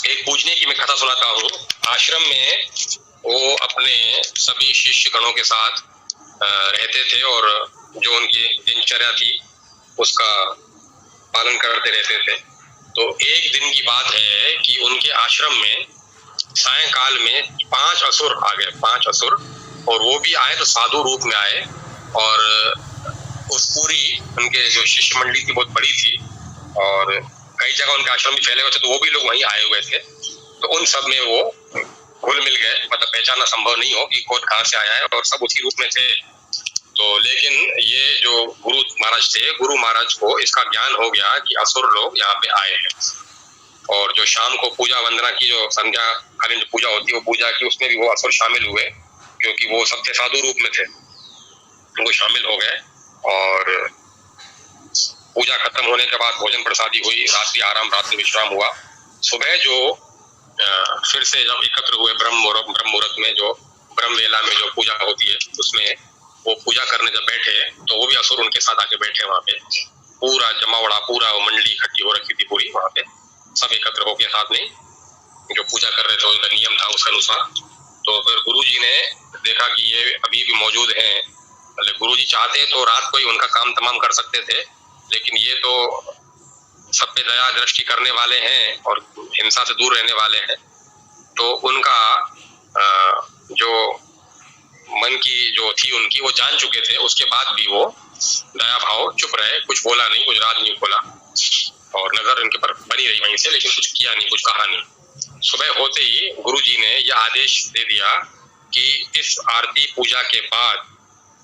एक पूजने की मैं कथा सुनाता हूँ। आश्रम में वो अपने सभी शिष्य गणों के साथ रहते थे और जो उनकी दिनचर्या थी उसका पालन करते रहते थे। तो एक दिन की बात है कि उनके आश्रम में सायंकाल में 5 असुर आ गए, 5 असुर, और वो भी आए तो साधु रूप में आए। और उस पूरी उनके जो शिष्य मंडली थी बहुत बड़ी थी और कई जगह उनके आश्रम भी फैले हुए थे, तो वो भी लोग वहीं आए हुए थे। तो उन सब में वो घुल मिल गए, मतलब पहचानना संभव नहीं हो कि कौन कहाँ से आया है, और सब उसी रूप में थे। तो लेकिन ये जो गुरु महाराज थे, गुरु महाराज को इसका ज्ञान हो गया कि असुर लोग यहाँ पे आए हैं। और जो शाम को पूजा वंदना की, जो संध्या कालीन जो पूजा होती है वो पूजा की, उसमें भी वो असुर शामिल हुए, क्योंकि वो सब थे साधु रूप में थे, वो शामिल हो गए। और पूजा खत्म होने के बाद भोजन प्रसादी हुई, रात्रि आराम, रात्रि विश्राम हुआ। सुबह जो फिर से जब एकत्र हुए ब्रह्म मुहूर्त में, जो ब्रह्म वेला में जो पूजा होती है, उसमें वो पूजा करने जब बैठे तो वो भी असुर उनके साथ आके बैठे। वहां पे पूरा जमावड़ा, पूरा मंडली इकट्ठी हो रखी थी पूरी, वहां पे सब एकत्र होके साथ में जो पूजा कर रहे थे, उनका नियम था उसके अनुसार। तो फिर गुरुजी ने देखा कि ये अभी भी मौजूद हैं। गुरुजी चाहते तो रात को ही उनका काम तमाम कर सकते थे, लेकिन ये तो सब पे दया दृष्टि करने वाले हैं और हिंसा से दूर रहने वाले हैं। तो उनका जो मन की जो थी उनकी, वो जान चुके थे। उसके बाद भी वो दया भाव चुप रहे, कुछ बोला नहीं, कुछ राज नहीं खोला, और नजर उनके पर बनी रही वहीं से, लेकिन कुछ किया नहीं, कुछ कहा नहीं। सुबह होते ही गुरुजी ने यह आदेश दे दिया कि इस आरती पूजा के बाद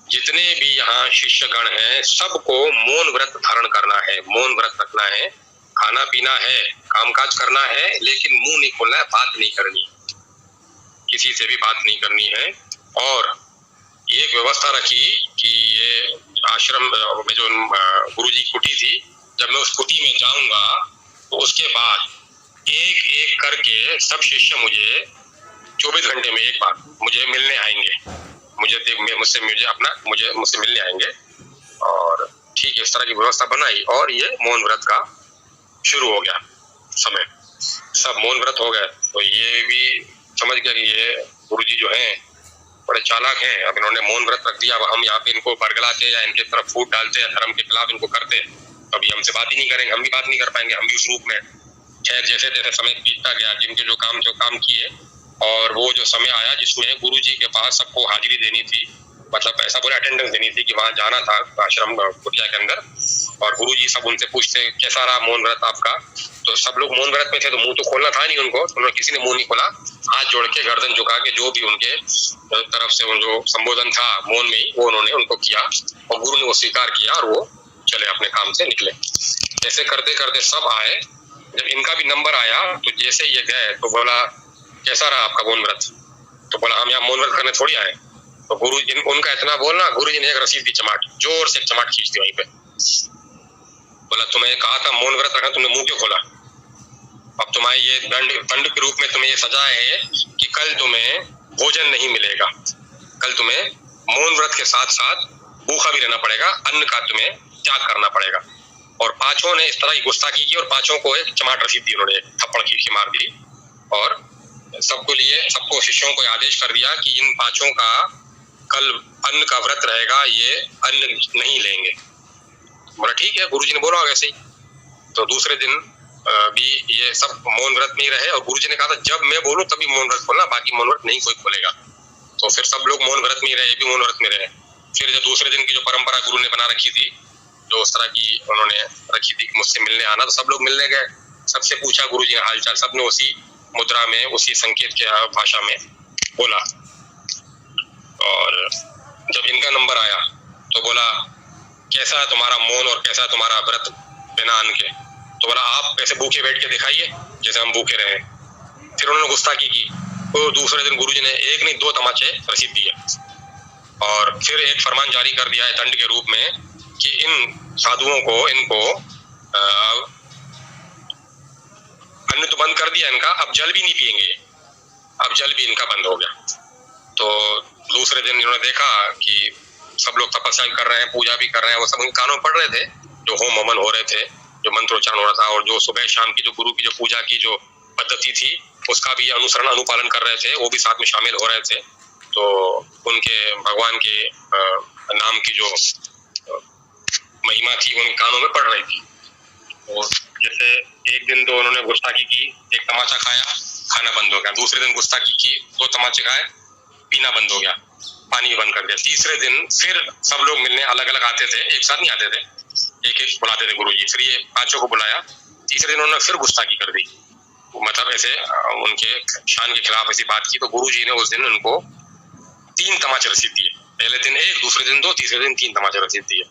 जितने भी यहाँ शिष्यगण हैं, सबको मौन व्रत धारण करना है, मौन व्रत रखना है, खाना पीना है, कामकाज करना है, लेकिन मुंह नहीं खोलना है, बात नहीं करनी, किसी से भी बात नहीं करनी है। और ये एक व्यवस्था रखी कि ये आश्रम में जो गुरुजी की कुटी थी, जब मैं उस कुटी में जाऊंगा तो उसके बाद एक एक करके सब शिष्य मुझे 24 घंटे में एक बार मुझे मिलने आएंगे, मुझसे मिलने आएंगे। और ठीक है, इस तरह की व्यवस्था बनाई और ये मौन व्रत का शुरू हो गया समय। सब मौन व्रत हो गए, तो ये भी समझ गया कि ये गुरुजी जो हैं बड़े चालाक हैं। अब इन्होंने मौन व्रत रख दिया, अब हम यहाँ पे इनको बरगलाते या इनके तरफ फूट डालते या धर्म के खिलाफ इनको करते, अभी हमसे बात ही नहीं करेंगे, हम भी बात नहीं कर पाएंगे, हम भी उस रूप में। खैर, जैसे जैसे समय बीतता गया, जिनके जो काम किए, और वो जो समय आया जिसमें गुरुजी के पास सबको हाजिरी देनी थी, मतलब ऐसा बोला अटेंडेंस देनी थी कि वहां जाना था आश्रम कुटिया के अंदर, और गुरुजी सब उनसे पूछते कैसा रहा मौन व्रत आपका। तो सब लोग मौन व्रत में थे, तो मुंह तो खोलना था नहीं उनको, तो किसी ने मुंह नहीं खोला। हाथ जोड़ के गर्दन झुका के जो भी उनके तरफ से जो संबोधन था मौन में ही, वो उन्होंने उनको किया, और गुरु ने वो स्वीकार किया और वो चले अपने काम से निकले। ऐसे करते करते सब आए। जब इनका भी नंबर आया तो जैसे ये गए तो बोला कैसा रहा आपका मौन व्रत। तो बोला हम यहाँ मौन व्रत करने थोड़ी आए। तो उनका इतना बोलना, गुरु जी ने एक रसीद दी, चमाट, जोर से एक चमाट खींच दी वहीं पे। बोला तुम्हें कहा था मौन व्रत रखना, तुमने मुंह क्यों खोला। अब तुम्हारे ये दंड के रूप में तुम्हें ये सजा है कि कल तुम्हें भोजन नहीं मिलेगा, कल तुम्हें मौन व्रत के साथ साथ भूखा भी रहना पड़ेगा, अन्न का तुम्हें त्याग करना पड़ेगा। और पांचों ने इस तरह की गुस्ताखी की और पांचों को एक चमाट रसीद दी, उन्होंने थप्पड़ खींच के मार दी। और सबको शिष्यों को आदेश कर दिया कि इन पांचों का कल अन्न का व्रत रहेगा, ये अन्न नहीं लेंगे। बोला ठीक है, गुरुजी ने बोला वैसे ही। तो दूसरे दिन भी ये सब मौन व्रत में ही रहे, और गुरुजी ने कहा था जब मैं बोलूं तभी मौन व्रत खोलना, बाकी मौन व्रत नहीं कोई खोलेगा। तो फिर सब लोग मौन व्रत में ही रहे, ये भी मौन व्रत में रहे। फिर जो दूसरे दिन की जो परंपरा गुरु ने बना रखी थी, जो उस तरह की उन्होंने रखी थी मुझसे मिलने आना, तो सब लोग मिलने गए। सबसे पूछा गुरुजी ने हालचाल, सबने उसी मुद्रा में, उसी संकेत के भाषा में बोला। और जब इनका नंबर आया तो बोला कैसा है तुम्हारा मौन और कैसा है तुम्हारा व्रत बिना अन्न के। तो बोला आप ऐसे भूखे बैठ के दिखाइए जैसे हम भूखे रहे। फिर उन्होंने गुस्ताखी की। तो दूसरे दिन गुरुजी ने एक नहीं 2 तमाचे रसीद दिए, और फिर एक फरमान जारी कर दिया है दंड के रूप में कि इन साधुओं को, इनको अन्न तो बंद कर दिया इनका, अब जल भी नहीं पिएंगे, अब जल भी इनका बंद हो गया। तो दूसरे दिन इन्होंने देखा कि सब लोग तपस्या कर रहे हैं, पूजा भी कर रहे हैं, वो सब उनके कानों पढ़ रहे थे, जो होम हवन हो रहे थे, जो मंत्रोच्चारण हो रहा था, और जो सुबह शाम की जो गुरु की जो पूजा की जो पद्धति थी उसका भी अनुसरण अनुपालन कर रहे थे, वो भी साथ में शामिल हो रहे थे। तो उनके भगवान के नाम की जो महिमा थी उनके कानों में पड़ रही थी। और जैसे एक दिन तो उन्होंने गुस्ताखी की, एक तमाचा खाया, खाना बंद हो गया। दूसरे दिन गुस्ताखी की, 2 तमाचे खाए, पीना बंद हो गया, पानी भी बंद कर दिया। तीसरे दिन फिर सब लोग मिलने अलग अलग आते थे, एक साथ नहीं आते थे, एक एक बुलाते थे गुरुजी। फिर ये 5 को बुलाया। तीसरे दिन उन्होंने फिर गुस्ताखी कर दी, मतलब ऐसे उनके शान के खिलाफ ऐसी बात की। तो गुरुजी ने उस दिन उनको 3 तमाचे रसीद दिए। पहले दिन 1, दूसरे दिन 2, तीसरे दिन 3 तमाचे रसीद दिए।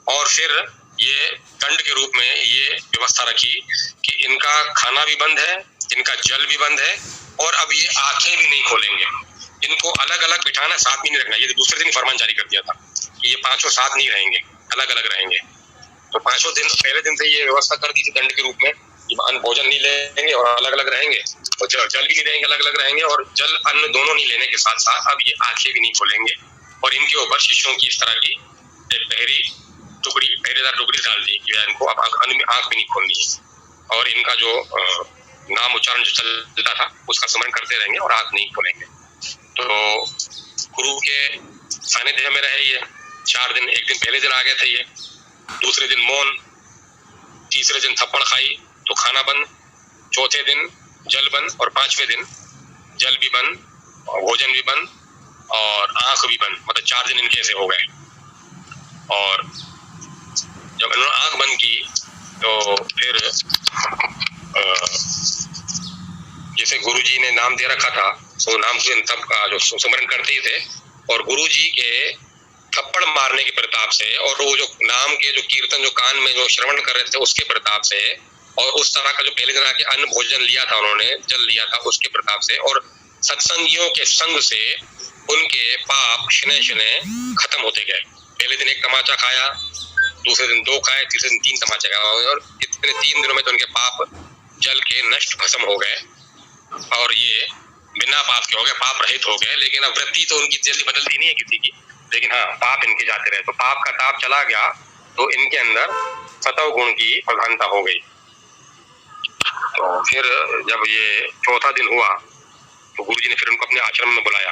और फिर ये दंड के रूप में ये व्यवस्था रखी कि इनका खाना भी बंद है, इनका जल भी बंद है, और अब ये आंखें भी नहीं खोलेंगे। इनको अलग अलग बिठाना, साथ में नहीं रखना। ये दूसरे दिन फरमान जारी कर दिया था कि ये 5 साथ नहीं रहेंगे, अलग अलग रहेंगे। तो 5 दिन पहले दिन से ये व्यवस्था कर दी थी दंड के रूप में कि अन्न भोजन नहीं लेंगे और अलग अलग रहेंगे, और जल भी नहीं रहेंगे, अलग अलग रहेंगे। और जल अन्न दोनों नहीं लेने के साथ साथ अब ये आंखें भी नहीं खोलेंगे। और इनके ऊपर शिष्यों की इस तरह की पहरेदार टुकड़ी डाल दी कि इनको अब आंख भी नहीं खोलनी है, और इनका जो नाम उच्चारण जो चलता था उसका स्मरण करते रहेंगे और आंख नहीं खोलेंगे। तो गुरु के सानिध्य में रहे ये 4 दिन। एक दिन पहले दिन आ गए थे ये, दूसरे दिन मौन, तीसरे दिन थप्पड़ खाई तो खाना बंद, चौथे दिन जल बंद, और 5वें दिन जल भी बंद, भोजन भी बंद और आंख भी बंद। मतलब 4 दिन इनके ऐसे हो गए। और जब इन्होंने आंख बंद की तो फिर जैसे गुरुजी ने नाम दे रखा था, तो नाम से तब का जो सुमरन करते ही थे। और गुरुजी के थप्पड़ मारने के प्रताप से, और वो जो नाम के जो कीर्तन जो कान में जो श्रवण कर रहे थे उसके प्रताप से, और उस तरह का जो पहले दिन आके अन्न भोजन लिया था उन्होंने, जल लिया था उसके प्रताप से, और सत्संगियों के संग से उनके पाप शनय शनय खत्म होते गए। पहले दिन 1 तमाचा खाया, दूसरे दिन 2 खाए, तीसरे दिन 3 तमाचे खाए, और इतने 3 दिनों में तो उनके पाप जल के नष्ट भस्म हो गए, और ये बिना पाप के हो गए, पाप रहित हो गए। लेकिन अब वृत्ति तो उनकी जल्दी बदलती नहीं है किसी की, लेकिन हाँ पाप इनके जाते रहे। तो पाप का ताप चला गया तो इनके अंदर सतव गुण की प्रधानता हो गई। तो फिर जब ये चौथा दिन हुआ तो गुरुजी ने फिर उनको अपने आश्रम में बुलाया,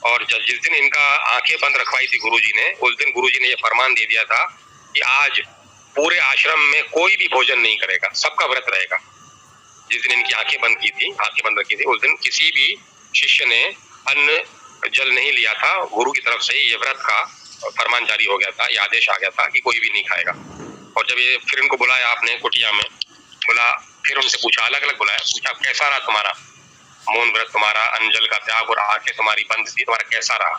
और जिस दिन इनका आंखें बंद रखवाई थी गुरुजी ने, उस दिन गुरुजी ने ये फरमान दे दिया था कि आज पूरे आश्रम में कोई भी भोजन नहीं करेगा, सबका व्रत रहेगा। जिस दिन इनकी आंखें बंद रखी थी, उस दिन किसी भी शिष्य ने अन्न जल नहीं लिया था। गुरु की तरफ से ये व्रत का फरमान जारी हो गया था, ये आदेश आ गया था कि कोई भी नहीं खाएगा। और जब ये फिर इनको बुलाया आपने कुटिया में, बोला, फिर उनसे पूछा, अलग अलग बुलाया, पूछा कैसा रहा तुम्हारा मौन व्रत, तुम्हारा अन्न जल का त्याग, और आंखें तुम्हारी बंद थी, तुम्हारा कैसा रहा?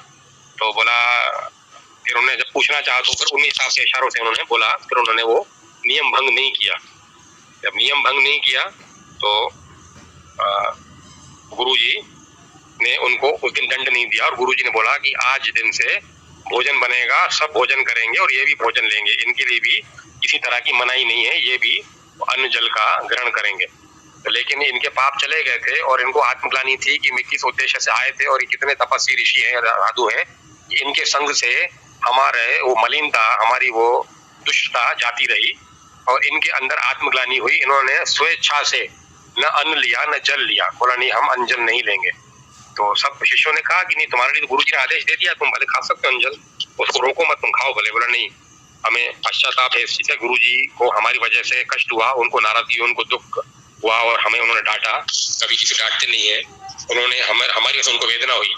तो बोला, फिर उन्होंने जब पूछना चाहा तो फिर उन्हीं हिसाब से इशारों से उन्होंने बोला, फिर उन्होंने वो नियम भंग नहीं किया। जब नियम भंग नहीं किया तो गुरुजी ने उनको उस दिन दंड नहीं दिया, और गुरुजी ने बोला कि आज दिन से भोजन बनेगा, सब भोजन करेंगे और ये भी भोजन लेंगे, इनके लिए भी किसी तरह की मनाही नहीं है, ये भी अन्न जल का ग्रहण करेंगे। तो लेकिन इनके पाप चले गए थे और इनको आत्मग्लानि थी कि मैं किस उद्देश्य से आए थे और ये कितने तपस्वी ऋषि हैं, साधु हैं, इनके संग से हमारे वो मलिनता, हमारी वो दुष्टता जाती रही और इनके अंदर आत्मग्लानि हुई। इन्होंने स्वेच्छा से न अन्न लिया न जल लिया, बोला नहीं हम अन्न जल नहीं लेंगे। तो सब शिष्यों ने कहा कि नहीं, तुम्हारे लिए गुरु जी ने आदेश दे दिया, तुम भले खा सकते हो अन्न जल, उसको रोको मत, तुम खाओ भले। बोला नहीं, हमें पश्चाताप है इस चीज से, गुरु जी को हमारी वजह से कष्ट हुआ, उनको नाराजगी, उनको दुख हुआ और हमें उन्होंने डांटा। कभी किसी डांटते नहीं है, उन्होंने हमारी वजह से उनको वेदना हुई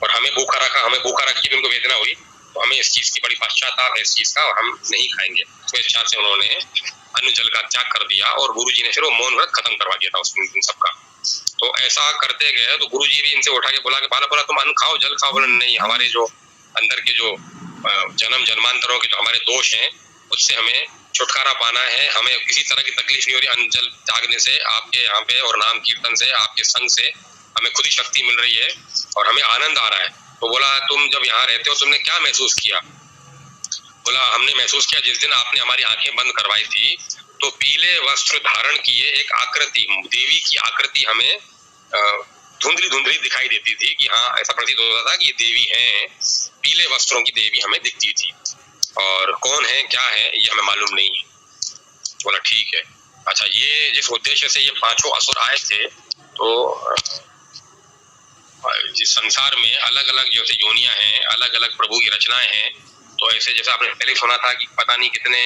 और हमें भूखा रखा, हमें भूखा रख के भी उनको वेदना हुई, तो हमें इस चीज की बड़ी पश्चाताप है इस चीज का, और हम नहीं खाएंगे। तो इच्छा से उन्होंने अन्न जल का त्याग कर दिया और गुरु जी ने फिर वो मौन व्रत खत्म करवा दिया था उस दिन सबका। तो ऐसा करते गए तो गुरु जी भी इनसे उठा के बोला कि बोला तुम अन्न खाओ जल खाओ। बोला नहीं, हमारे जो अंदर के जो जन्म जन्मांतरों के जो हमारे दोष हैं उससे हमें छुटकारा पाना है, हमें किसी तरह की तकलीफ नहीं हो रही अन्न जल त्यागने से, आपके यहाँ पे और नाम कीर्तन से, आपके संग से हमें खुद ही शक्ति मिल रही है और हमें आनंद आ रहा है। तो बोला तुम जब यहाँ रहते हो तुमने क्या महसूस किया? बोला हमने महसूस किया जिस दिन आपने हमारी आंखें बंद करवाई थी तो पीले वस्त्र धारण किए एक आकृति, देवी की आकृति हमें धुंधली धुंधली दिखाई देती थी कि हाँ ऐसा प्रतीत होता था कि ये देवी हैं, पीले वस्त्रों की देवी हमें दिखती थी, और कौन है क्या है ये हमें मालूम नहीं है। बोला ठीक है, अच्छा ये जिस उद्देश्य से ये 5 असुर आए थे तो जिस संसार में अलग अलग जैसे योनियां हैं, अलग अलग प्रभु की रचनाएं हैं, तो ऐसे जैसे आपने पहले सुना था कि पता नहीं कितने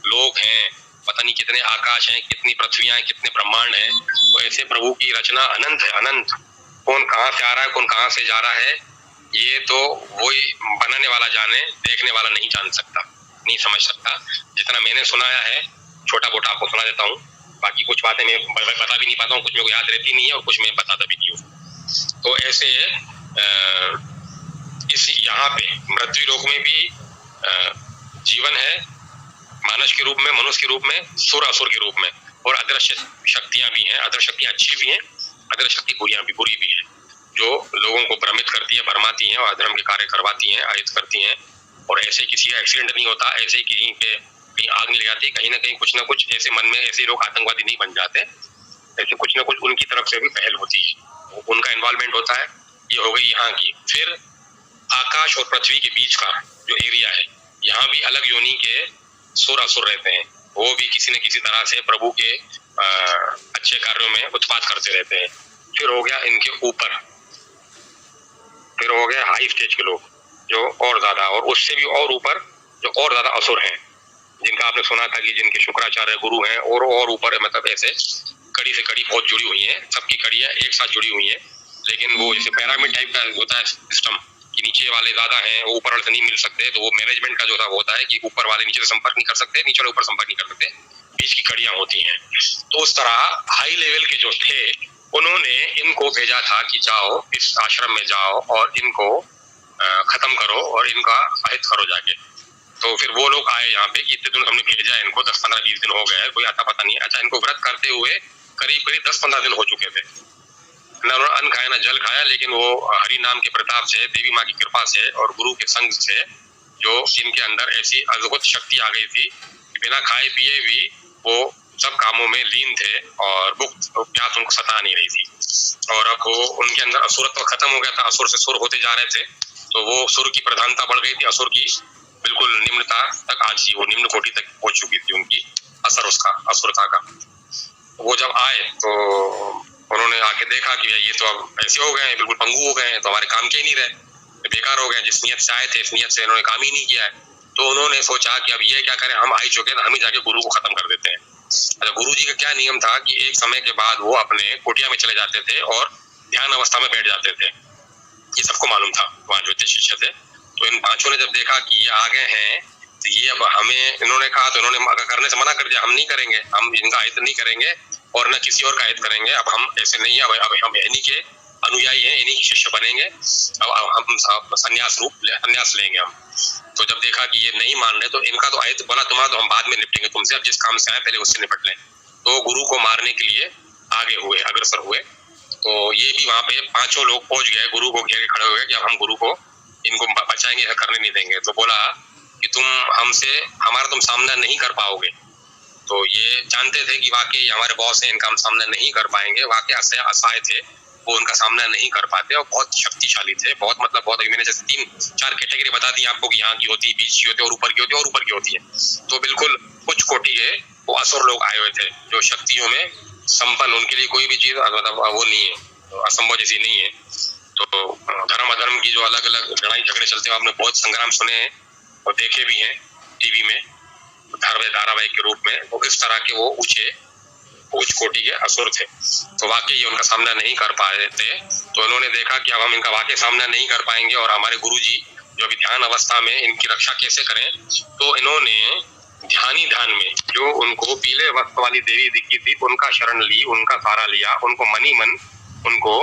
लोक हैं, पता नहीं कितने आकाश हैं, कितनी पृथ्वियां हैं, कितने ब्रह्मांड हैं, तो ऐसे प्रभु की रचना अनंत है, अनंत। कौन कहाँ से आ रहा है, कौन कहाँ से जा रहा है, ये तो वही बनाने वाला जाने, देखने वाला नहीं जान सकता, नहीं समझ सकता। जितना मैंने सुनाया है छोटा मोटा आपको सुना देता हूँ, बाकी कुछ बातें मैं बता भी नहीं पाता हूँ, कुछ मेरे को याद रहती नहीं है और कुछ मैं बताता भी नहीं हूँ। तो ऐसे इस यहाँ पे मृत्यु लोक में भी जीवन है, मानस के रूप में, मनुष्य के रूप में, सुर असुर के रूप में, और अदृश्य शक्तियां भी हैं। अदृश्य शक्तियां अच्छी भी हैं, अदृश्य शक्ति बुरी भी है, जो लोगों को भ्रमित करती है, भरमाती हैं और अधर्म के कार्य करवाती हैं, आहित करती हैं। और ऐसे किसी का एक्सीडेंट नहीं होता, ऐसे कहीं पे कहीं आग नहीं लगाती, कहीं ना कहीं कुछ ना कुछ ऐसे मन में ऐसे लोग आतंकवादी नहीं बन जाते, ऐसे कुछ ना कुछ उनकी तरफ से भी पहल होती है, उनका इन्वॉल्वमेंट होता है। ये हो गई यहाँ की। फिर आकाश और पृथ्वी के बीच का जो एरिया है, यहाँ भी अलग योनि के सुर असुर रहते हैं, वो भी किसी न किसी तरह से प्रभु के अच्छे कार्यों में उत्पाद करते रहते हैं। फिर हो गया इनके ऊपर, फिर हो गया हाई स्टेज के लोग जो और ज्यादा, और उससे भी और ऊपर जो और ज्यादा असुर हैं, जिनका आपने सुना था कि जिनके शुक्राचार्य गुरु हैं, और ऊपर मतलब ऐसे कड़ी से कड़ी बहुत जुड़ी हुई है, सबकी कड़ियां एक साथ जुड़ी हुई है। लेकिन वो जैसे पिरामिड टाइप का होता है सिस्टम कि नीचे वाले ज्यादा हैं, वो ऊपर वाले से नहीं मिल सकते, तो वो मैनेजमेंट का जो था वो होता है कि ऊपर वाले नीचे से संपर्क नहीं कर सकते, नीचे वाले ऊपर संपर्क नहीं कर सकते, बीच की कड़ियां होती हैं। तो उस तरह हाई लेवल के जो थे, उन्होंने इनको भेजा था कि जाओ इस आश्रम में जाओ और इनको खत्म करो और इनका अहित करो जाके। तो फिर वो लोग आए यहाँ पे कि इतने दिन हमने भेजा है इनको, 10-15-20 दिन हो गए, कोई आता पता नहीं। अच्छा, इनको व्रत करते हुए करीब 10-15 दिन हो चुके थे, ना उन्होंने अन्न खाया ना जल खाया, लेकिन वो हरि नाम के प्रताप से, देवी माँ की कृपा से और गुरु के संग से जो इनके अंदर ऐसी अद्भुत शक्ति आ गई थी कि बिना खाए पिए भी वो सब कामों में लीन थे और भूख प्यास उनको सता नहीं रही थी। और अब वो उनके अंदर असुरत्व खत्म हो गया था, असुर से सुर होते जा रहे थे, तो वो सुर की प्रधानता बढ़ गई थी, असुर की बिल्कुल निम्नता तक आज ही वो निम्न कोटि तक पहुंच चुकी थी उनकी असर, उसका असुरता का। वो जब आए तो उन्होंने आके देखा कि ये तो अब ऐसे हो गए हैं, बिल्कुल पंगु हो गए हैं, तो हमारे काम के ही नहीं रहे, बेकार हो गए, जिस नियत से आए थे इस नियत से इन्होंने काम ही नहीं किया है। तो उन्होंने सोचा कि अब ये क्या करें, हम आ ही चुके हैं, हम ही जाके गुरु को खत्म कर देते हैं। अच्छा, गुरु जी का क्या नियम था कि एक समय के बाद वो अपने कुटिया में चले जाते थे और ध्यान अवस्था में बैठ जाते थे, ये सबको मालूम था, वहाँ जो शिष्य थे। तो इन पांचों ने जब देखा कि ये आ गए हैं, तो ये अब हमें, इन्होंने कहा, तो इन्होंने करने से मना कर दिया, हम नहीं करेंगे, हम इनका हित नहीं करेंगे और न किसी और का हित करेंगे, अब हम ऐसे नहीं है, अब हम इन्हीं के अनुयायी हैं, इन्हीं के शिष्य बनेंगे, अब हम संन्यास लेंगे हम। तो जब देखा कि ये नहीं मान रहे, तो इनका तो हित बोला, तुम्हारा तो हम बाद में निपटेंगे तुमसे, अब जिस काम से आए पहले उससे निपट लें। तो गुरु को मारने के लिए आगे हुए, अग्रसर हुए। तो ये भी वहां पे पांचों लोग पहुंच गए, गुरु को घेर के खड़े हुए कि अब हम गुरु को इनको बचाएंगे, करने नहीं देंगे। तो बोला कि तुम हमसे, हमारा तुम सामना नहीं कर पाओगे। तो ये जानते थे कि वाकई हमारे बॉस हैं, इनका हम सामना नहीं कर पाएंगे, वाकई असहाय थे, वो उनका सामना नहीं कर पाते और बहुत शक्तिशाली थे, बहुत मतलब बहुत। अभी मैंने जैसे 3-4 कैटेगरी बता दी आपको कि यहाँ की होती है, बीच की होती है और ऊपर की होती है और ऊपर की होती है। तो बिल्कुल उच्च कोटि के वो असुर लोग आए हुए थे जो शक्तियों में संपन्न, उनके लिए कोई भी चीज मतलब वो नहीं है, असंभव जैसी नहीं है। तो धर्म अधर्म की जो अलग अलग लड़ाई झगड़े चलते हैं, आपने बहुत संग्राम सुने हैं और देखे भी हैं टीवी में धारावाहिक के रूप में। वो इस तरह के वो उच्च कोटि के असुर थे, तो वाकई ये उनका सामना नहीं कर पा रहे थे। तो इन्होंने देखा कि अब हम इनका वाकई सामना नहीं कर पाएंगे और हमारे गुरुजी जो अभी ध्यान अवस्था में, इनकी रक्षा कैसे करें। तो इन्होंने ध्यान में जो उनको पीले वस्त्र वाली देवी दिखी थी, उनका शरण ली, उनका सहारा लिया, उनको मनी मन उनको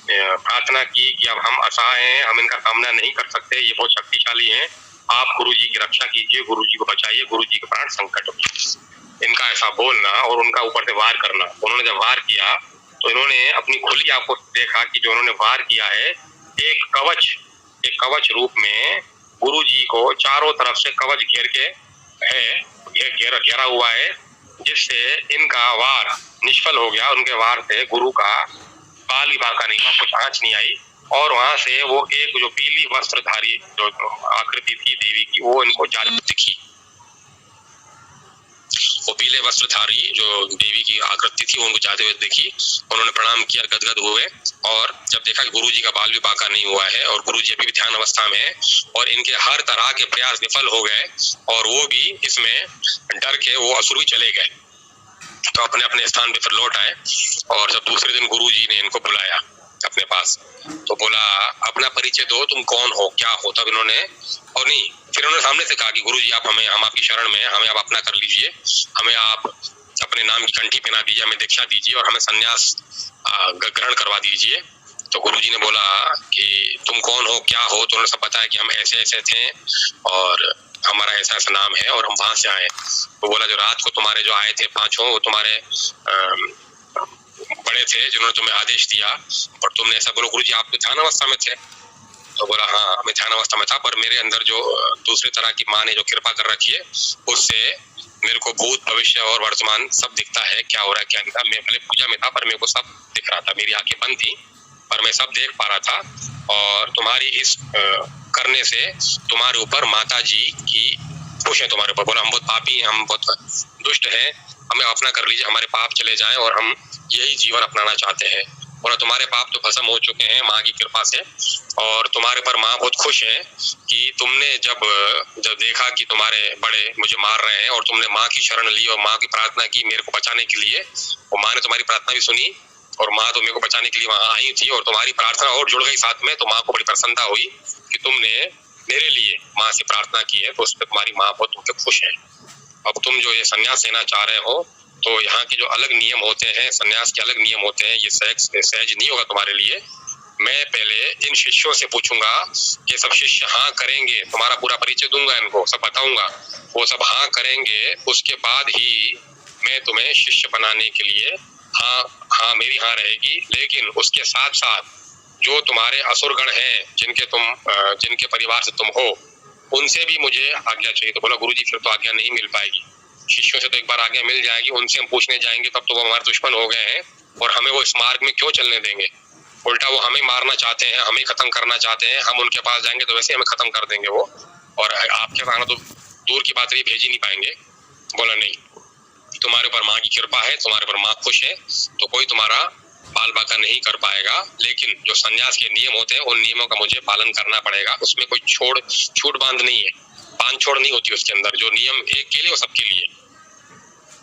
प्रार्थना की कि अब हम असहाय हैं, हम इनका सामना नहीं कर सकते, ये बहुत शक्तिशाली हैं, आप गुरुजी की रक्षा कीजिए, गुरुजी को बचाइए, गुरुजी के प्राण संकट में। इनका ऐसा बोलना और उनका ऊपर से वार करना। उन्होंने जब वार किया तो इन्होंने अपनी खुली आपको देखा कि जो उन्होंने वार किया है, एक कवच रूप में गुरुजी को चारों तरफ से कवच घेर के है, घेरा हुआ है, जिससे इनका वार निष्फल हो गया। उनके वार से गुरु का बाल ही बांका नहीं हुआ, कुछ आंच नहीं आई, और वहां से वो एक जो पीली वस्त्रधारी जो आकृति थी देवी की, वो इनको जाल दिखी। वो पीले वस्त्रधारी जो देवी की आकृति थी उनको जाते हुए देखी। उन्होंने प्रणाम किया, गदगद हुए, और जब देखा कि गुरुजी का बाल भी बांका नहीं हुआ है और गुरुजी अभी भी ध्यान अवस्था में है और इनके हर तरह के प्रयास विफल हो गए और वो भी इसमें डर के वो असुर भी चले गए, तो अपने अपने स्थान पे फिर लौट आए। और जब दूसरे दिन गुरुजी ने इनको बुलाया अपने पास, तो बोला अपना परिचय दो, तुम कौन हो, क्या हो। तब इन्होंने, और नहीं, फिर उन्होंने सामने से कहा कि गुरुजी आप हमें, हम आपकी शरण में हैं, हमें आप अपना कर लीजिए, हमें आप अपने नाम की कंठी पहना दीजिए, हमें दीक्षा दीजिए और हमें संन्यास ग्रहण करवा दीजिए। तो गुरुजी ने बोला कि तुम कौन हो, क्या हो। तो उन्होंने सब बताया कि हम ऐसे ऐसे थे और हमारा ऐसा ऐसा नाम है और हम वहां से आए। तो बोला जो रात को तुम्हारे जो आए थे पांचों, वो तुम्हारे बड़े थे जिन्होंने तुम्हें आदेश दिया और तुमने ऐसा बोलो। गुरुजी आप तो ध्यान अवस्था में थे। तो बोला हाँ मैं ध्यान अवस्था में था, पर मेरे अंदर जो दूसरी तरह की माँ ने जो कृपा कर रखी है उससे मेरे को भूत भविष्य और वर्तमान सब दिखता है, क्या हो रहा है क्या नहीं था। मैं भले पूजा में था पर मेरे को सब दिख रहा था, मेरी आंखें बंद थी पर मैं सब देख पा रहा था। और तुम्हारी इस करने से तुम्हारे ऊपर माता जी की खुश है तुम्हारे ऊपर। बोला हम बहुत पापी हैं, हम बहुत दुष्ट हैं, हमें अपना कर लीजिए, हमारे पाप चले जाएं और हम यही जीवन अपनाना चाहते हैं। और तुम्हारे पाप तो भस्म हो चुके हैं माँ की कृपा से, और तुम्हारे पर माँ बहुत खुश है कि तुमने जब देखा कि तुम्हारे बड़े मुझे मार रहे हैं और तुमने माँ की शरण ली और माँ की प्रार्थना की मेरे को बचाने के लिए, और माँ ने तुम्हारी प्रार्थना भी सुनी और माँ तो मेरे को बचाने के लिए वहां आई थी और तुम्हारी प्रार्थना और जुड़ गई साथ में। तो माँ को बड़ी प्रसन्नता हुई कि तुमने मेरे लिए माँ से प्रार्थना की है, तो उस पर तुम्हारी माँ बहुत तुमसे खुश है। अब तुम जो ये संन्यास लेना चाह रहे हो, तो यहाँ के जो अलग नियम होते हैं, संन्यास के अलग नियम होते हैं, ये सहज नहीं होगा तुम्हारे लिए। मैं पहले इन शिष्यों से पूछूंगा, ये सब शिष्य हाँ करेंगे, तुम्हारा पूरा परिचय दूंगा, इनको सब बताऊंगा, वो सब हाँ करेंगे, उसके बाद ही मैं तुम्हें शिष्य बनाने के लिए हाँ मेरी हाँ रहेगी। लेकिन उसके साथ साथ जो तुम्हारे असुरगण हैं, जिनके परिवार से तुम हो, उनसे भी मुझे आज्ञा चाहिए। तो बोला गुरुजी फिर तो आज्ञा नहीं मिल पाएगी, शिष्यों से तो एक बार आज्ञा मिल जाएगी, उनसे हम पूछने जाएंगे तब तो वो हमारे दुश्मन हो गए हैं और हमें वो इस मार्ग में क्यों चलने देंगे, उल्टा वो हमें मारना चाहते हैं, हमें खत्म करना चाहते हैं। हम उनके पास जाएंगे तो वैसे हमें खत्म कर देंगे वो, और आपके पास तो दूर की बात रही, भेज ही नहीं पाएंगे। बोला नहीं, तुम्हारे ऊपर माँ की कृपा है, तुम्हारे ऊपर माँ खुश है, तो कोई तुम्हारा बाल बाका नहीं कर पाएगा। लेकिन जो संन्यास के नियम होते हैं उन नियमों का मुझे पालन करना पड़ेगा, उसमें कोई छूट बांध नहीं है, बांध छोड़ नहीं होती उसके अंदर। जो नियम एक के लिए वो सबके लिए,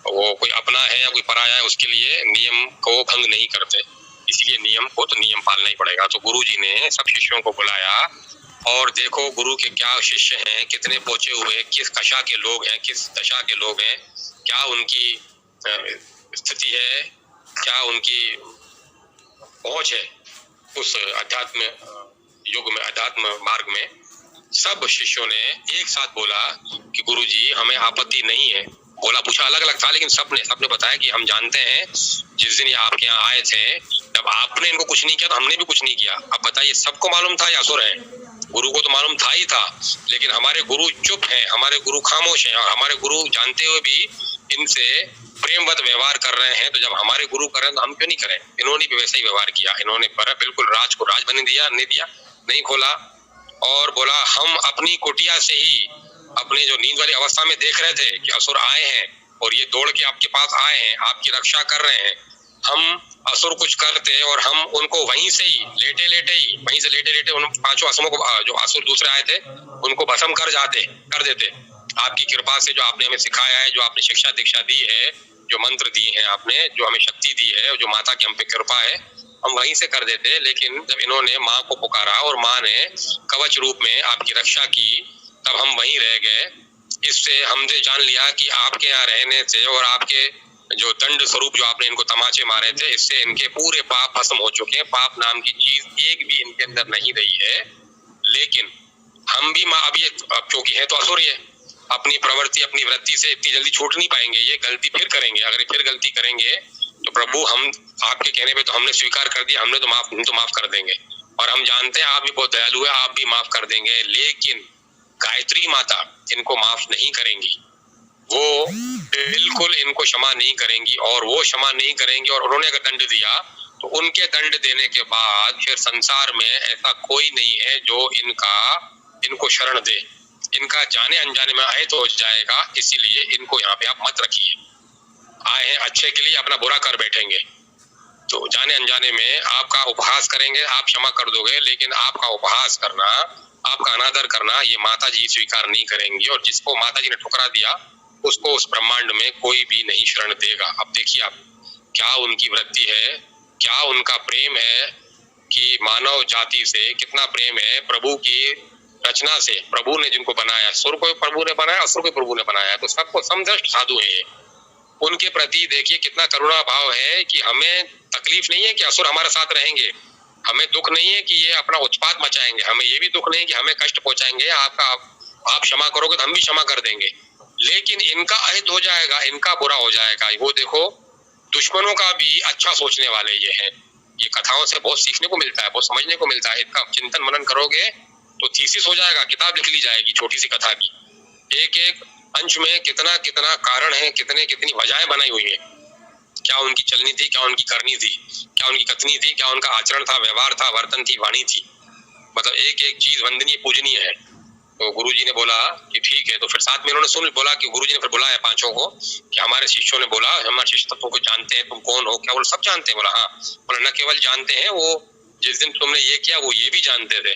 वो कोई अपना है या कोई पराया है उसके लिए नियम को भंग नहीं करते, इसीलिए नियम को तो नियम पालना ही पड़ेगा। तो गुरुजी ने सब शिष्यों को बुलाया और देखो गुरु के क्या शिष्य हैं, कितने पहुंचे हुए, किस कशा के लोग हैं, किस दशा के लोग हैं, क्या उनकी स्थिति है, क्या उनकी पहुंच है उस अध्यात्म युग में, अध्यात्म मार्ग में। सब शिष्यों ने एक साथ बोला कि गुरुजी हमें आपत्ति नहीं है। बोला पूछा अलग अलग था, लेकिन सबने बताया कि हम जानते हैं जिस दिन ये आपके यहाँ आए थे जब आपने इनको कुछ नहीं किया तो हमने भी कुछ नहीं किया। अब बताइए सबको मालूम था ये असुर है, गुरु को तो मालूम था ही था, लेकिन हमारे गुरु चुप हैं, हमारे गुरु खामोश हैं और हमारे गुरु जानते हुए भी इनसे प्रेमवत व्यवहार कर रहे हैं। तो जब हमारे गुरु करें तो हम क्यों नहीं करें। इन्होंने भी वैसा ही व्यवहार किया, इन्होंने बिल्कुल राज को राज बने दिया, नहीं दिया, नहीं खोला, और बोला हम अपनी कुटिया से ही अपने जो नींद वाली अवस्था में देख रहे थे कि असुर आए हैं और ये दौड़ के आपके पास आए हैं, आपकी रक्षा कर रहे हैं। हम असुर कुछ करते और हम उनको वहीं से ही लेटे लेटे उन पांचों असुरों को, जो असुर दूसरे आए थे उनको भस्म कर देते। आपकी कृपा से जो आपने हमें सिखाया है, जो आपने शिक्षा दीक्षा दी है, जो मंत्र दिए हैं आपने, जो हमें शक्ति दी है, जो माता की हम पे कृपा है, हम वहीं से कर देते। लेकिन जब इन्होंने माँ को पुकारा और माँ ने कवच रूप में आपकी रक्षा की, तब हम वहीं रह गए। इससे हमने जान लिया कि आपके यहाँ रहने से और आपके जो दंड स्वरूप जो आपने इनको तमाचे मारे थे, इससे इनके पूरे पाप भस्म हो चुके हैं, पाप नाम की चीज एक भी इनके अंदर नहीं रही है। लेकिन हम भी अभी क्योंकि है तो असुर, ये अपनी प्रवृत्ति अपनी वृत्ति से इतनी जल्दी छूट नहीं पाएंगे, ये गलती फिर करेंगे। अगर ये फिर गलती करेंगे तो प्रभु हम आपके कहने पे तो हमने स्वीकार कर दिया, हम तो माफ कर देंगे, और हम जानते हैं आप भी बहुत दयालु है, आप भी माफ कर देंगे। लेकिन गायत्री माता इनको माफ नहीं करेंगी, वो बिल्कुल इनको क्षमा नहीं करेंगी, और वो क्षमा नहीं करेंगी और उन्होंने अगर दंड दिया तो उनके दंड देने के बाद फिर संसार में ऐसा कोई नहीं है जो इनको शरण दे। इनका जाने अनजाने में अहित हो जाएगा, इसीलिए इनको यहाँ पे आप मत रखिए। आए हैं अच्छे के लिए, अपना बुरा कर बैठेंगे। तो जाने अनजाने में आपका उपहास करेंगे, आप क्षमा कर दोगे, लेकिन आपका उपहास करना, आपका अनादर करना ये माता जी स्वीकार नहीं करेंगी। और जिसको माता जी ने ठुकरा दिया उसको उस ब्रह्मांड में कोई भी नहीं शरण देगा। अब देखिए आप, क्या उनकी वृत्ति है, क्या उनका प्रेम है कि मानव जाति से कितना प्रेम है। प्रभु की रचना से, प्रभु ने जिनको बनाया, सुर को प्रभु ने बनाया, असुर को प्रभु ने बनाया, तो सबको समदृष्ट साधु है ये। उनके प्रति देखिए कितना करुणा भाव है कि हमें तकलीफ नहीं है कि असुर हमारे साथ रहेंगे, हमें दुख नहीं है कि ये अपना उत्पात मचाएंगे, हमें ये भी दुख नहीं है कि हमें कष्ट पहुंचाएंगे। आप क्षमा करोगे तो हम भी क्षमा कर देंगे, लेकिन इनका अहित हो जाएगा, इनका बुरा हो जाएगा। वो देखो, दुश्मनों का भी अच्छा सोचने वाले ये हैं। ये कथाओं से बहुत सीखने को मिलता है, बहुत समझने को मिलता है। इनका चिंतन मनन करोगे तो थीसिस हो जाएगा, किताब लिख ली जाएगी छोटी सी कथा की। एक एक अंश में कितना कितना कारण है, कितनी वजहें बनाई हुई है। क्या उनकी चलनी थी, क्या उनकी करनी थी, क्या उनकी कथनी थी, क्या उनका आचरण था, व्यवहार था, वर्तन थी, वाणी थी। मतलब एक एक चीज वंदनीय पूजनीय है। तो गुरुजी ने बोला कि ठीक है। तो फिर साथ में उन्होंने सुन बोला कि गुरुजी ने फिर बुलाया पांचों को कि हमारे शिष्यों ने बोला, हमारे शिष्य तत्वों को जानते हैं, तुम कौन हो, क्या? बोले सब जानते हैं। बोला हाँ। बोला न केवल जानते हैं, वो जिस दिन तुमने ये किया वो ये भी जानते थे।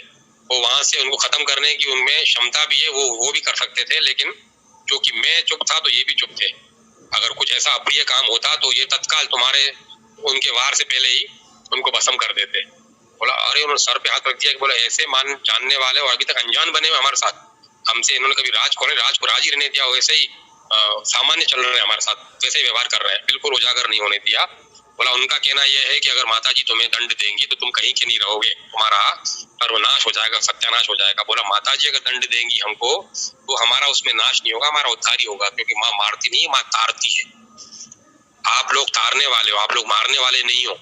वो वहां से उनको खत्म करने की उनमें क्षमता भी है, वो भी कर सकते थे, लेकिन क्योंकि मैं चुप था तो ये भी चुप थे। अगर कुछ ऐसा अप्रिय काम होता तो ये तत्काल तुम्हारे उनके वार से पहले ही उनको भस्म कर देते। बोला अरे, उन्होंने सर पे हाथ रख दिया कि बोला ऐसे मान जानने वाले और अभी तक अनजान बने हुए हमारे साथ, हमसे इन्होंने कभी राज को राज ही रहने दिया, वैसे ही सामान्य चल रहे हैं हमारे साथ, वैसे ही व्यवहार कर रहे हैं, बिल्कुल उजागर नहीं होने दिया। बोला उनका कहना यह है कि अगर माता जी तुम्हें दंड देंगी तो तुम कहीं के नहीं रहोगे, तुम्हारा सर्वनाश हो जाएगा, सत्यानाश हो जाएगा। बोला माता जी अगर दंड देंगी हमको तो हमारा उसमें नाश नहीं होगा, हमारा उद्धार ही होगा, क्योंकि माँ मारती नहीं, माँ तारती है। आप लोग तारने वाले हो, आप लोग मारने वाले नहीं हो,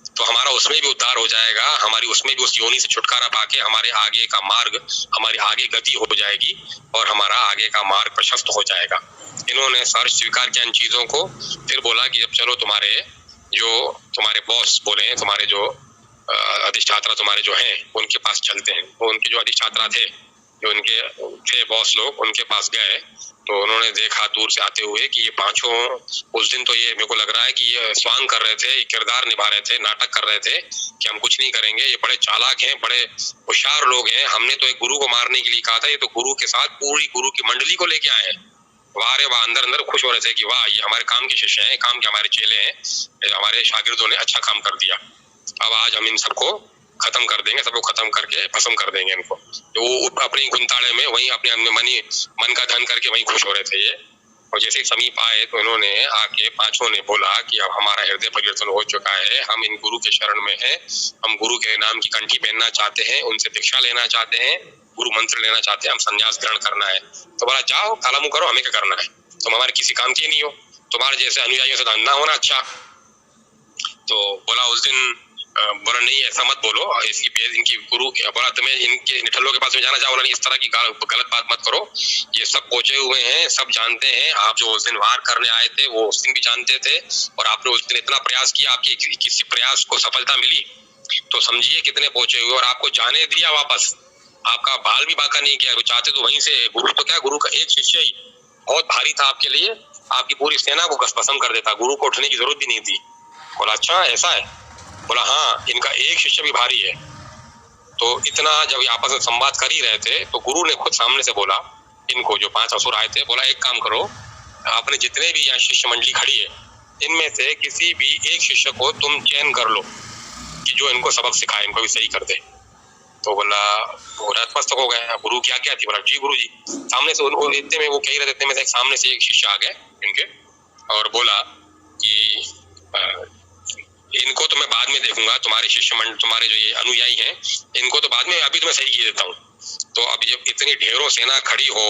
तो हमारा उसमें भी उद्धार हो जाएगा, हमारी उसमें भी उस योनि से छुटकारा पाके हमारे आगे का मार्ग, हमारी आगे गति हो जाएगी और हमारा आगे का मार्ग प्रशस्त हो जाएगा। इन्होंने सर स्वीकार किया इन चीजों को। फिर बोला कि जब चलो तुम्हारे बॉस बोले हैं, तुम्हारे जो अधिष्ठात्रा तुम्हारे जो हैं उनके पास चलते हैं। वो उनके जो अधिष्ठात्रा थे, जो उनके थे बॉस लोग, उनके पास गए तो उन्होंने देखा दूर से आते हुए कि ये पांचों, उस दिन तो ये मेरे को लग रहा है कि ये स्वांग कर रहे थे, किरदार निभा रहे थे, नाटक कर रहे थे कि हम कुछ नहीं करेंगे, ये बड़े चालाक हैं, बड़े होशियार लोग हैं, हमने तो एक गुरु को मारने के लिए कहा था, ये तो गुरु के साथ पूरी गुरु की मंडली को लेके आए हैं। वाह रे वाह, अंदर अंदर खुश हो रहे थे कि वाह ये हमारे काम के शिष्य हैं, काम के हमारे चेले हैं, हमारे शागिर्दों ने अच्छा काम कर दिया। अब आज हम इन सबको खत्म कर देंगे, सबको खत्म करके भस्म कर देंगे इनको। तो वो अपनी गुंताड़े में वहीं अपने मन का धन करके वहीं खुश हो रहे थे ये। और जैसे समीप आए तो इन्होंने आके पांचों ने बोला कि अब हमारा हृदय परिवर्तन हो चुका है, हम इन गुरु के शरण में हैं, हम गुरु के नाम की कंठी पहनना चाहते हैं, उनसे दीक्षा लेना चाहते हैं, गुरु मंत्र लेना चाहते हैं, हम संन्यास ग्रहण करना है। तो बोला जाओ काला मुंह करो, हमें क्या करना है, तुम हमारे किसी काम के नहीं हो, तुम्हारे जैसे अनुयायियों से धंधा होना अच्छा। तो बोला उस दिन बोला नहीं ऐसा मत बोलो, इनकी गुरु बोला तुम्हें इनके निठल्लों के पास में जाना चाहो नहीं, इस तरह की गलत बात मत करो, ये सब पहुंचे हुए हैं, सब जानते हैं, आप जो उस दिन वार करने आए थे वो उस दिन भी जानते थे, और आपने उस दिन इतना प्रयास किया, आपके किसी प्रयास को सफलता मिली तो समझिए कितने पहुंचे हुए, और आपको जाने दिया वापस, आपका बाल भी बाका नहीं किया, वो चाहते तो वहीं से, गुरु तो क्या, गुरु का एक शिष्य ही बहुत भारी था आपके लिए, आपकी पूरी सेना को भस्म कर देता, गुरु को उठने की जरूरत भी नहीं थी। बोला अच्छा ऐसा है? बोला हाँ, इनका एक शिष्य भी भारी है। तो इतना जब आपस में संवाद कर ही रहे थे तो गुरु ने खुद सामने से बोला इनको, जो 5 असुर आए थे, बोला एक काम करो, आपने जितने भी यहाँ शिष्य मंडली खड़ी है इनमें से किसी भी एक शिष्य को तुम चयन कर लो कि जो इनको सबक सिखाए, इनको भी सही कर दे। तो बोला नतमस्तक हो गया, गुरु की आज्ञा थी। बोला जी गुरु जी। सामने से उनको इतने में वो कह रहे थे, में से सामने से एक शिष्य आ गए इनके और बोला कि इनको तो मैं बाद में देखूंगा, तुम्हारे शिष्य मंडल, तुम्हारे जो ये अनुयायी हैं इनको तो बाद में, अभी तो मैं सही किए देता हूँ। तो अब जब इतनी ढेरों सेना खड़ी हो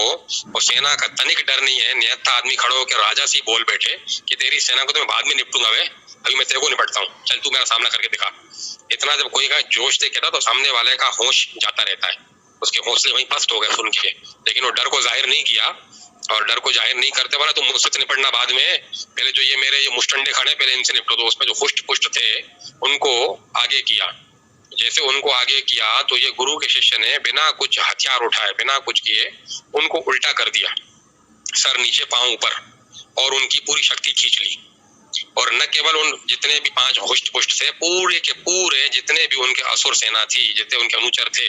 और सेना का तनिक डर नहीं है, निहत्था आदमी खड़ो होकर राजा से बोल बैठे कि तेरी सेना को तो मैं बाद में निपटूंगा, अभी मैं तेरे को निपटता हूँ, चल तू मेरा सामना करके दिखा। इतना जब कोई का जोश देखेगा तो सामने वाले का होश जाता रहता है, उसके हौसले वहीं पस्त हो गए सुन के, लेकिन वो डर को जाहिर नहीं किया, और डर को जाहिर नहीं करते बोला तुम मुझसे निपटना बाद में, पहले जो ये मेरे ये मुस्टंडे खड़े पहले इनसे निपटो। तो उसमें जो पुष्ट पुष्ट थे उनको आगे किया, जैसे उनको आगे किया तो ये गुरु के शिष्य ने बिना कुछ हथियार उठाए, बिना कुछ किए उनको उल्टा कर दिया, सर नीचे पांव ऊपर, और उनकी पूरी शक्ति खींच ली। और न केवल उन जितने भी 5 हुष्ट पुष्ट थे, पूरे के पूरे जितने भी उनके असुर सेना थी, जितने उनके अनुचर थे,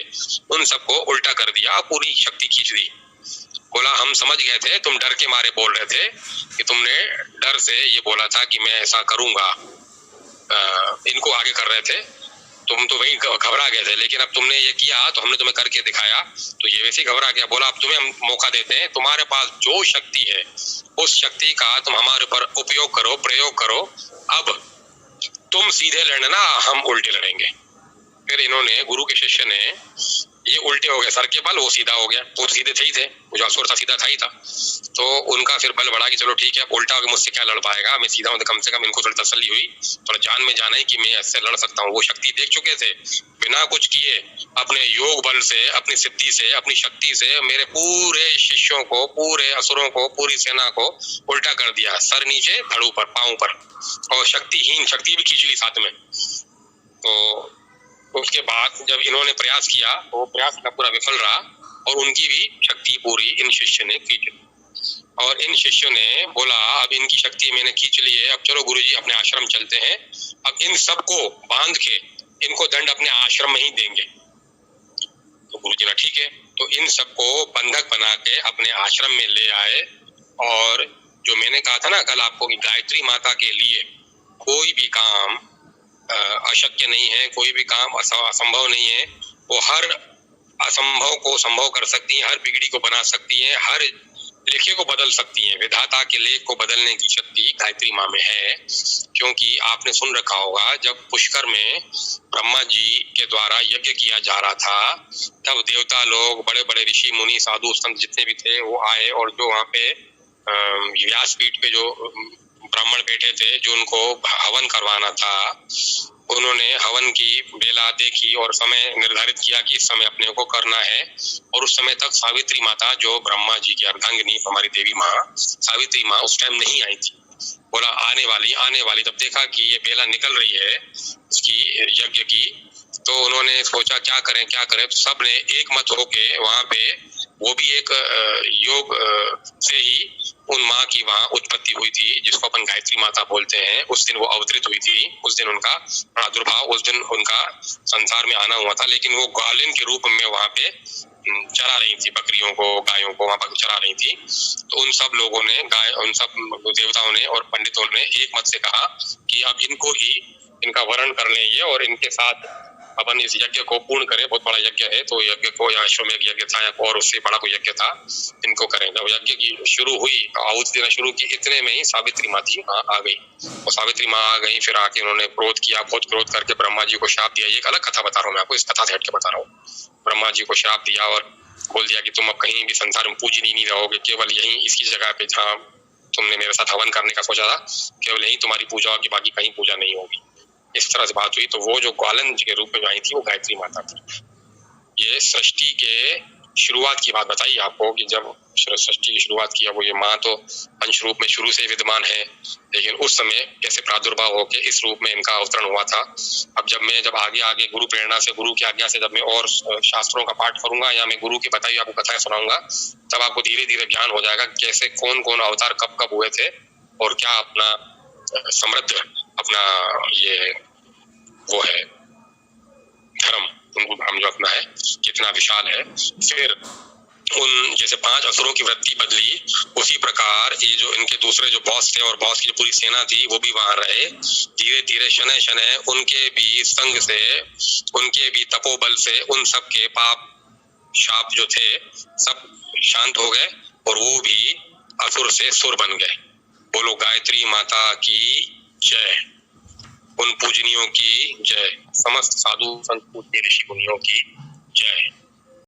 उन सबको उल्टा कर दिया, पूरी शक्ति खींच दी। बोला हम समझ गए थे, तुम डर के मारे बोल रहे थे कि तुमने डर से ये बोला था कि मैं ऐसा करूंगा, इनको आगे कर रहे थे, तुम तो वही घबरा गए थे, लेकिन अब तुमने ये किया तो हमने तुम्हें करके दिखाया, तो ये वैसे घबरा गया। बोला अब तुम्हें हम मौका देते हैं, तुम्हारे पास जो शक्ति है उस शक्ति का तुम हमारे ऊपर उपयोग करो, प्रयोग करो, अब तुम सीधे लड़ना, हम उल्टे लड़ेंगे। फिर इन्होंने, गुरु के शिष्य ने, ये उल्टे हो गए सर के बल, वो सीधा हो गया, वो सीधे थे ही थे, वो जो असुर था सीधा था ही था। तो उनका फिर बल बढ़ा कि चलो ठीक है, उल्टा होकर मुझसे क्या लड़ पाएगा, मैं सीधा हूं, तो कम से कम इनको थोड़ी तसल्ली हुई, थोड़ा जान में जाना है कि मैं ऐसे लड़ सकता हूँ। वो शक्ति देख चुके थे, बिना कुछ किए अपने योग बल से, अपनी सिद्धि से, अपनी शक्ति से मेरे पूरे शिष्यों को, पूरे असुरों को, पूरी सेना को उल्टा कर दिया, सर नीचे धड़ ऊपर, पांव पर, और शक्तिहीन शक्ति भी खींच ली साथ में। तो उसके बाद जब इन्होंने प्रयास किया तो प्रयास का पूरा विफल रहा, और उनकी भी शक्ति पूरी इन शिष्य ने खींच ली। और इन शिष्यों ने बोला अब इनकी शक्ति मैंने खींच ली है, अब चलो गुरुजी अपने आश्रम चलते हैं, अब इन सबको बांध के इनको दंड अपने आश्रम में ही देंगे। तो गुरुजी ने ठीक है, तो इन सबको बंधक बना के अपने आश्रम में ले आए। और जो मैंने कहा था ना कल आपको कि गायत्री माता के लिए कोई भी काम अशक्य नहीं है, कोई भी काम असंभव नहीं है, वो हर असंभव को संभव कर सकती है, हर बिगड़ी को बना सकती है, हर लेखे को बदल सकती है। विधाता के लेख को बदलने की शक्ति गायत्री माँ में है। क्योंकि आपने सुन रखा होगा जब पुष्कर में ब्रह्मा जी के द्वारा यज्ञ किया जा रहा था, तब देवता लोग, बड़े बड़े ऋषि मुनि साधु संत जितने भी थे वो आए, और जो वहाँ पे व्यासपीठ पे जो ब्राह्मण बैठे थे, जो उनको हवन करवाना था, उन्होंने हवन की बेला देखी और समय निर्धारित किया कि इस समय अपने को करना है। और उस समय तक सावित्री माता, जो ब्रह्मा जी की अर्धांगिनी हमारी देवी माँ सावित्री माँ, उस टाइम नहीं आई थी। बोला आने वाली। तब देखा कि ये बेला निकल रही है इसकी यज्ञ की, तो उन्होंने सोचा क्या करें। तो सब ने एक मत होके वहां पे, वो भी एक योग से ही उन माँ की वहां उत्पत्ति हुई थी, जिसको अपन गायत्री माता बोलते हैं। उस दिन वो अवतरित हुई थी, उस दिन उनका प्रादुर्भाव, उस दिन उनका संसार में आना हुआ था। लेकिन वो ग्वालिन के रूप में वहां पे चरा रही थी, बकरियों को, गायों को वहां पर चरा रही थी। तो उन सब लोगों ने, उन सब देवताओं ने और पंडितों ने एक मत से कहा कि अब इनको ही, इनका वरण कर लें ये, और इनके साथ अपन इस यज्ञ को पूर्ण करें। बहुत बड़ा यज्ञ है, तो यज्ञ को, या अश्वमेध यज्ञ था या और उससे बड़ा कोई यज्ञ था, इनको करें। जब यज्ञ की शुरू हुई, आहुति देना शुरू की, इतने में ही सावित्री माँ जी आ गई। और सावित्री माँ आ गई, फिर आके उन्होंने क्रोध किया, बहुत क्रोध करके ब्रह्मा जी को श्राप दिया। ये एक अलग कथा बता रहा हूँ मैं आपको, इस कथा से हट के बता रहा हूँ। ब्रह्मा जी को श्राप दिया और बोल दिया कि तुम अब कहीं भी संसार में पूजनीय नहीं रहोगे, केवल यहीं इसकी जगह पे जहाँ तुमने मेरे साथ हवन करने का सोचा था, केवल यही तुम्हारी पूजा होगी, बाकी कहीं पूजा नहीं होगी। इस तरह से बात हुई। तो वो जो ग्वालन के रूप में आई थी वो गायत्री माता थी। ये सृष्टि के शुरुआत की बात बताई आपको कि जब सृष्टि की शुरुआत किया, वो ये माँ तो अंश रूप में शुरू से विद्यमान है, लेकिन उस समय कैसे प्रादुर्भाव होके इस रूप में इनका अवतरण हुआ था। अब जब आगे गुरु प्रेरणा से, गुरु की आज्ञा से जब मैं और शास्त्रों का पाठ करूंगा, या मैं गुरु की बताई आपको कथाएं सुनाऊंगा, तब आपको धीरे धीरे ज्ञान हो जाएगा कैसे कौन कौन अवतार कब कब हुए थे, और क्या अपना समृद्ध अपना ये वो है धर्म, उनको धर्म जो अपना है कितना विशाल है। फिर उन जैसे 5 असुरों की वृत्ति बदली, उसी प्रकार ये जो इनके दूसरे जो बॉस थे और बॉस की जो पूरी सेना थी वो भी वहां रहे। धीरे धीरे शनय शनय उनके भी संग से, उनके भी तपोबल से, उन सब के पाप शाप जो थे सब शांत हो गए, और वो भी असुर से सुर बन गए। बोलो गायत्री माता की जय, उन पूजनियों की जय, समस्त साधु संत पूज्य ऋषि मुनियों की जय।